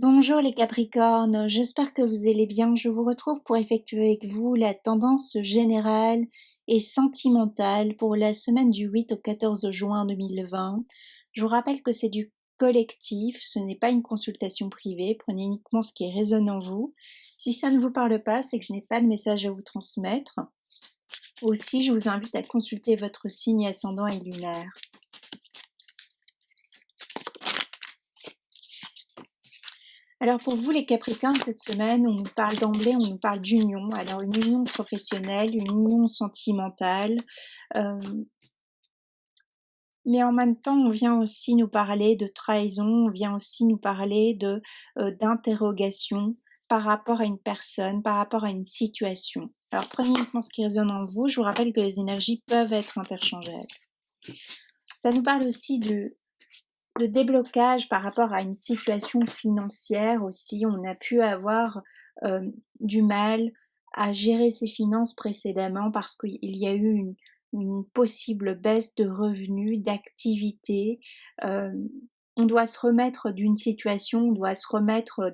Bonjour les Capricornes, j'espère que vous allez bien. Je vous retrouve pour effectuer avec vous la tendance générale et sentimentale pour la semaine du 8 au 14 juin 2020. Je vous rappelle que c'est du collectif, ce n'est pas une consultation privée, prenez uniquement ce qui résonne en vous. Si ça ne vous parle pas, c'est que je n'ai pas de message à vous transmettre. Aussi, je vous invite à consulter votre signe ascendant et lunaire. Alors pour vous les Capricornes, cette semaine, on nous parle d'emblée, on nous parle d'union. Alors une union professionnelle, une union sentimentale, euh, mais en même temps, on vient aussi nous parler de trahison, on vient aussi nous parler de d'interrogation par rapport à une personne, par rapport à une situation. Alors prenez uniquement ce qui résonne en vous. Je vous rappelle que les énergies peuvent être interchangeables. Ça nous parle aussi de déblocage par rapport à une situation financière aussi. On a pu avoir du mal à gérer ses finances précédemment parce qu'il y a eu une possible baisse de revenus, d'activité. Euh, on doit se remettre d'une situation, on doit se remettre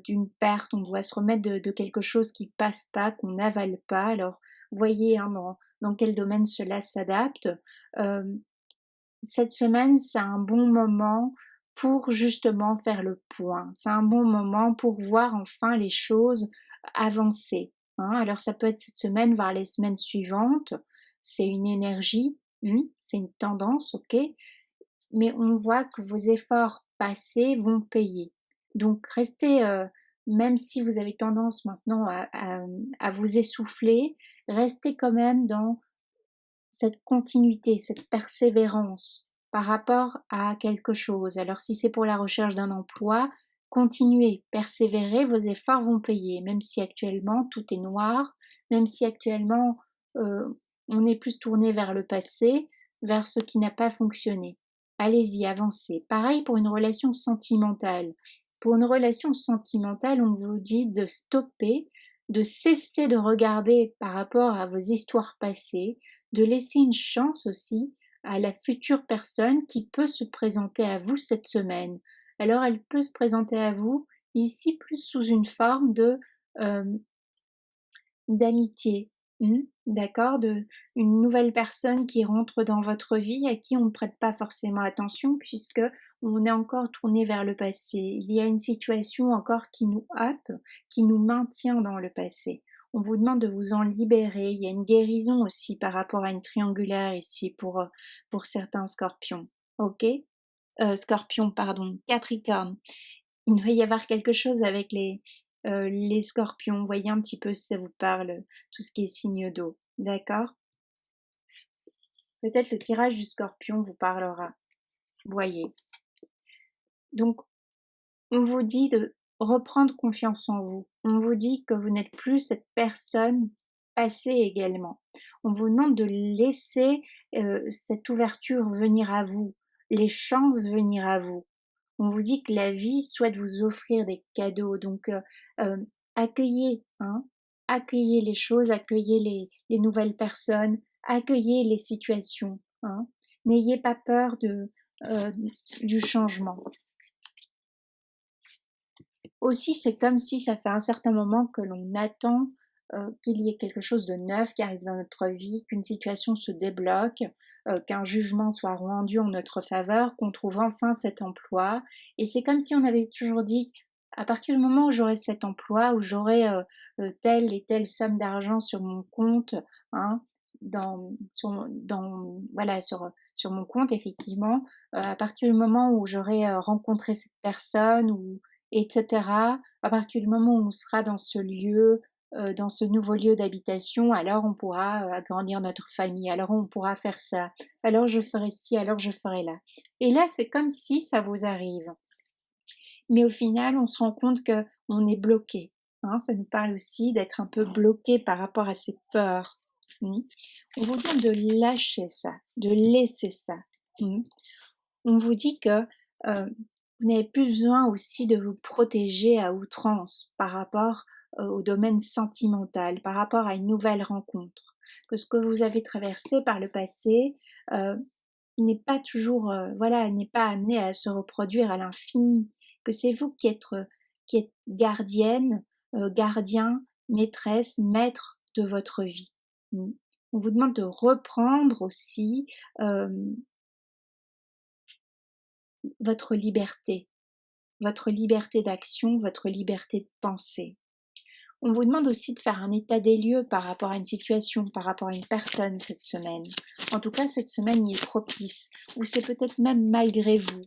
d'une perte, on doit se remettre de quelque chose qui passe pas, qu'on n'avale pas. Alors, voyez hein, dans quel domaine cela s'adapte. Euh, cette semaine, c'est un bon moment pour justement faire le point. C'est un bon moment pour voir enfin les choses avancer. Hein. Alors ça peut être cette semaine, voire les semaines suivantes. C'est une énergie, c'est une tendance, ok. Mais on voit que vos efforts passés vont payer. Donc restez, même si vous avez tendance maintenant à vous essouffler, restez quand même dans cette continuité, cette persévérance par rapport à quelque chose. Alors si c'est pour la recherche d'un emploi, continuez, persévérez, vos efforts vont payer, même si actuellement tout est noir, même si actuellement on est plus tourné vers le passé, vers ce qui n'a pas fonctionné. Allez-y, avancez. Pareil pour une relation sentimentale. Pour une relation sentimentale, on vous dit de stopper, de cesser de regarder par rapport à vos histoires passées, de laisser une chance aussi à la future personne qui peut se présenter à vous cette semaine. Alors elle peut se présenter à vous ici plus sous une forme de euh, d'amitié, d'accord, de une nouvelle personne qui rentre dans votre vie à qui on ne prête pas forcément attention puisque on est encore tourné vers le passé. Il y a une situation encore qui nous happe, qui nous maintient dans le passé. On vous demande de vous en libérer. Il y a une guérison aussi par rapport à une triangulaire ici pour certains scorpions. Ok? Scorpion, pardon, Capricorne. Il va y avoir quelque chose avec les scorpions. Voyez un petit peu si ça vous parle, tout ce qui est signe d'eau. D'accord? Peut-être le tirage du scorpion vous parlera. Voyez. Donc, on vous dit de reprendre confiance en vous. On vous dit que vous n'êtes plus cette personne passée également. On vous demande de laisser cette ouverture venir à vous, les chances venir à vous. On vous dit que la vie souhaite vous offrir des cadeaux. Donc, accueillez, hein, accueillez les choses, accueillez les nouvelles personnes, accueillez les situations. Hein. N'ayez pas peur du changement. Aussi, c'est comme si ça fait un certain moment que l'on attend qu'il y ait quelque chose de neuf qui arrive dans notre vie, qu'une situation se débloque, qu'un jugement soit rendu en notre faveur, qu'on trouve enfin cet emploi. Et c'est comme si on avait toujours dit, à partir du moment où j'aurai cet emploi, où j'aurai telle et telle somme d'argent sur mon compte, hein, voilà, sur mon compte, effectivement, à partir du moment où j'aurai rencontré cette personne, ou etc. À partir du moment où on sera dans ce lieu, dans ce nouveau lieu d'habitation, alors on pourra agrandir notre famille, alors on pourra faire ça, alors je ferai ci, alors je ferai là. Et là, c'est comme si ça vous arrive. Mais au final, on se rend compte que on est bloqué. Hein, ça nous parle aussi d'être un peu bloqué par rapport à ces peurs. On vous demande de lâcher ça, de laisser ça. On vous dit que vous n'avez plus besoin aussi de vous protéger à outrance par rapport au domaine sentimental, par rapport à une nouvelle rencontre. Que ce que vous avez traversé par le passé n'est pas toujours, voilà, n'est pas amené à se reproduire à l'infini. que c'est vous qui êtes gardienne, gardien, maîtresse, maître de votre vie. On vous demande de reprendre aussi votre liberté d'action, votre liberté de penser. On vous demande aussi de faire un état des lieux par rapport à une situation, par rapport à une personne cette semaine. En tout cas, cette semaine y est propice, ou c'est peut-être même malgré vous.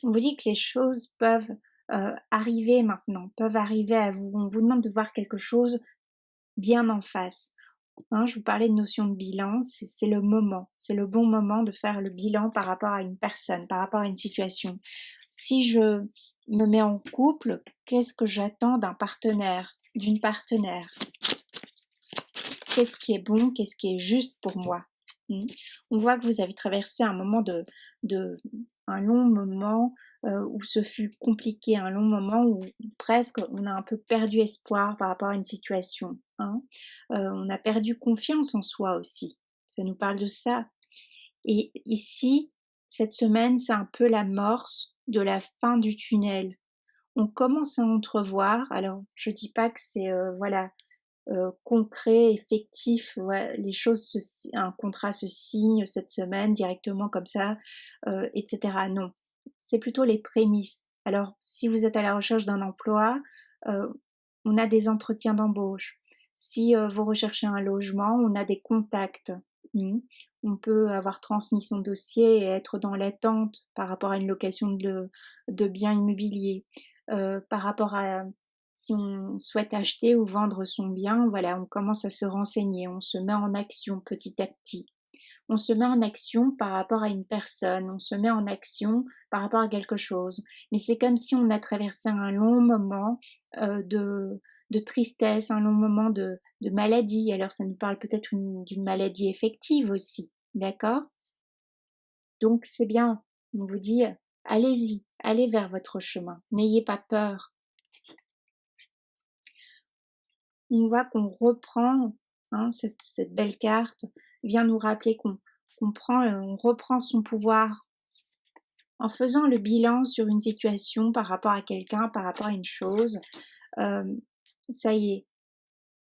On vous dit que les choses peuvent arriver maintenant, peuvent arriver à vous. On vous demande de voir quelque chose bien en face. Je vous parlais de notion de bilan, c'est le moment, c'est le bon moment de faire le bilan par rapport à une personne, par rapport à une situation. Si je me mets en couple, qu'est-ce que j'attends d'un partenaire, d'une partenaire? Qu'est-ce qui est bon, qu'est-ce qui est juste pour moi? On voit que vous avez traversé un moment un long moment où ce fut compliqué, un long moment où presque on a un peu perdu espoir par rapport à une situation. On a perdu confiance en soi aussi. Ça nous parle de ça. Et ici, cette semaine, c'est un peu l'amorce de la fin du tunnel. On commence à entrevoir. Alors, je dis pas que c'est concret, effectif, les choses, un contrat se signe cette semaine directement comme ça, etc. Non, c'est plutôt les prémices. Alors, si vous êtes à la recherche d'un emploi, on a des entretiens d'embauche. Si vous recherchez un logement, on a des contacts. On peut avoir transmis son dossier et être dans l'attente par rapport à une location de biens immobiliers. Par rapport à si on souhaite acheter ou vendre son bien, voilà, on commence à se renseigner, on se met en action petit à petit. On se met en action par rapport à une personne, on se met en action par rapport à quelque chose. Mais c'est comme si on a traversé un long moment de tristesse, un long moment de maladie. Alors ça nous parle peut-être d'une maladie effective aussi, d'accord? Donc c'est bien, on vous dit, allez-y, allez vers votre chemin, n'ayez pas peur. On voit qu'on reprend, cette belle carte vient nous rappeler qu'on on reprend son pouvoir en faisant le bilan sur une situation par rapport à quelqu'un, par rapport à une chose. Ça y est,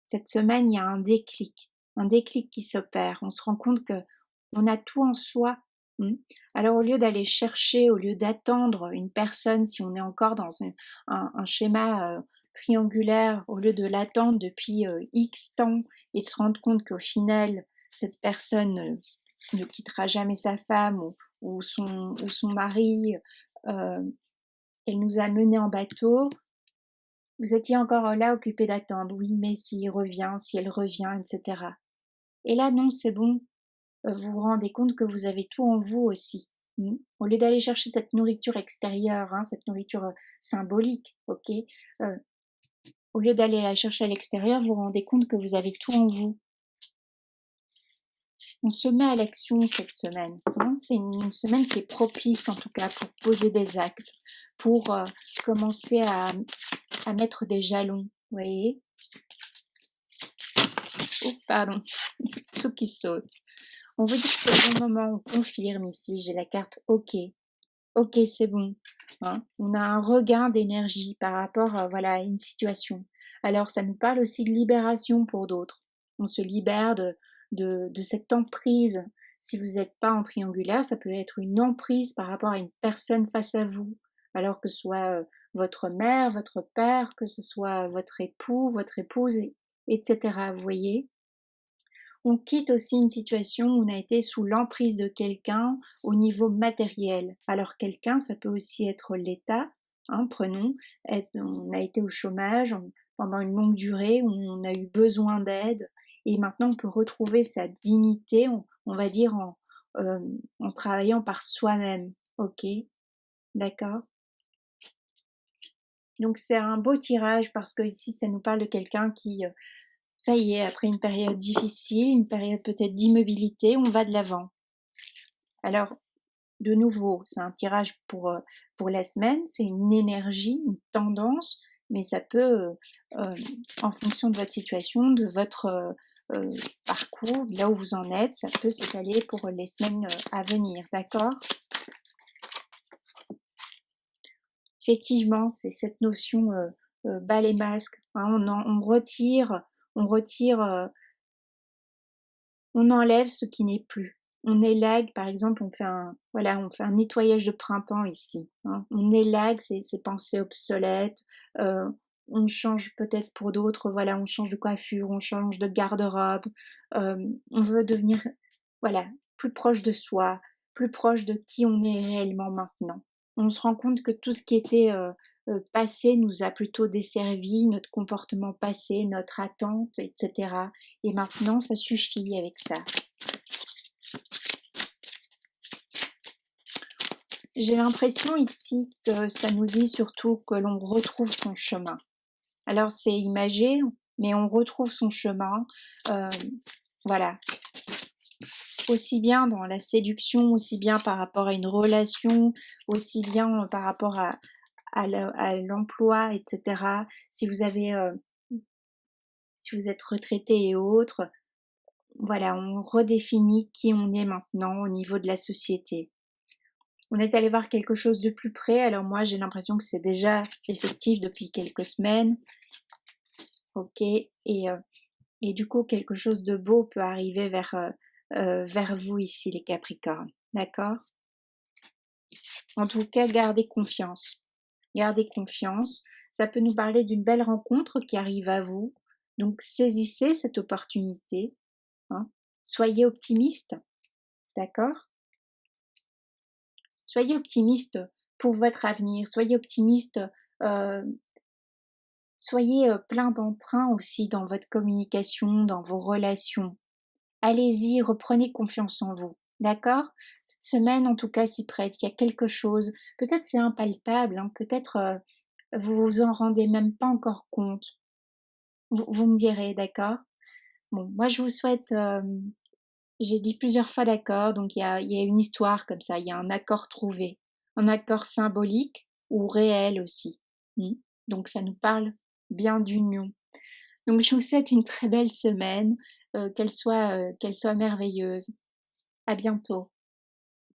cette semaine, il y a un déclic qui s'opère. On se rend compte que on a tout en soi. Alors au lieu d'aller chercher, au lieu d'attendre une personne, si on est encore dans un schéma triangulaire, au lieu de l'attendre depuis X temps et de se rendre compte qu'au final, cette personne ne quittera jamais sa femme ou son mari, elle nous a menés en bateau, vous étiez encore là occupé d'attendre, oui, mais s'il revient, si elle revient, etc. Et là, non, c'est bon, vous vous rendez compte que vous avez tout en vous aussi. Au lieu d'aller chercher cette nourriture extérieure, cette nourriture symbolique, ok, au lieu d'aller la chercher à l'extérieur, vous vous rendez compte que vous avez tout en vous. On se met à l'action cette semaine. C'est une semaine qui est propice en tout cas pour poser des actes, pour commencer à mettre des jalons, vous voyez. Oh, pardon, tout qui saute. On vous dit que c'est le bon moment, on confirme ici, j'ai la carte OK. OK, c'est bon. On a un regain d'énergie par rapport à une situation. Alors, ça nous parle aussi de libération pour d'autres. On se libère de cette emprise. Si vous n'êtes pas en triangulaire, ça peut être une emprise par rapport à une personne face à vous. Alors que ce soit votre mère, votre père, que ce soit votre époux, votre épouse, etc. Vous voyez ? On quitte aussi une situation où on a été sous l'emprise de quelqu'un au niveau matériel. Alors quelqu'un, ça peut aussi être l'État. Prenons, on a été au chômage pendant une longue durée, où on a eu besoin d'aide, et maintenant on peut retrouver sa dignité, on va dire en travaillant par soi-même. Ok, d'accord. Donc c'est un beau tirage parce que ici ça nous parle de quelqu'un qui ça y est, après une période difficile, une période peut-être d'immobilité, on va de l'avant. Alors, de nouveau, c'est un tirage pour la semaine, c'est une énergie, une tendance, mais ça peut, en fonction de votre situation, de votre coup, là où vous en êtes, ça peut s'étaler pour les semaines à venir, d'accord? Effectivement, c'est cette notion bas les masques, hein, on retire, on enlève ce qui n'est plus. On élague, par exemple, on fait un nettoyage de printemps ici, hein. On élague ces pensées obsolètes, euh, on change peut-être pour d'autres, voilà, on change de coiffure, on change de garde-robe, on veut devenir, voilà, plus proche de soi, plus proche de qui on est réellement maintenant. On se rend compte que tout ce qui était passé nous a plutôt desservi, notre comportement passé, notre attente, etc. Et maintenant, ça suffit avec ça. J'ai l'impression ici que ça nous dit surtout que l'on retrouve son chemin. Alors c'est imagé, mais on retrouve son chemin. Euh, voilà. Aussi bien dans la séduction, aussi bien par rapport à une relation, aussi bien par rapport à l'emploi, etc. Si vous avez, si vous êtes retraité et autres, voilà, on redéfinit qui on est maintenant au niveau de la société. On est allé voir quelque chose de plus près, alors moi j'ai l'impression que c'est déjà effectif depuis quelques semaines, ok, et du coup quelque chose de beau peut arriver vers vous ici les Capricornes, d'accord? En tout cas, gardez confiance, ça peut nous parler d'une belle rencontre qui arrive à vous, donc saisissez cette opportunité, hein. Soyez optimiste, d'accord? Soyez optimiste pour votre avenir, soyez optimiste, euh, soyez plein d'entrain aussi dans votre communication, dans vos relations. Allez-y, reprenez confiance en vous, d'accord? Cette semaine, en tout cas, s'y prête, il y a quelque chose, peut-être c'est impalpable, hein, peut-être vous vous en rendez même pas encore compte. Vous me direz, d'accord? Bon, moi je vous souhaite, j'ai dit plusieurs fois d'accord, donc il y a une histoire comme ça, il y a un accord trouvé, un accord symbolique ou réel aussi. Donc ça nous parle bien d'union. Donc je vous souhaite une très belle semaine, qu'elle soit merveilleuse. À bientôt.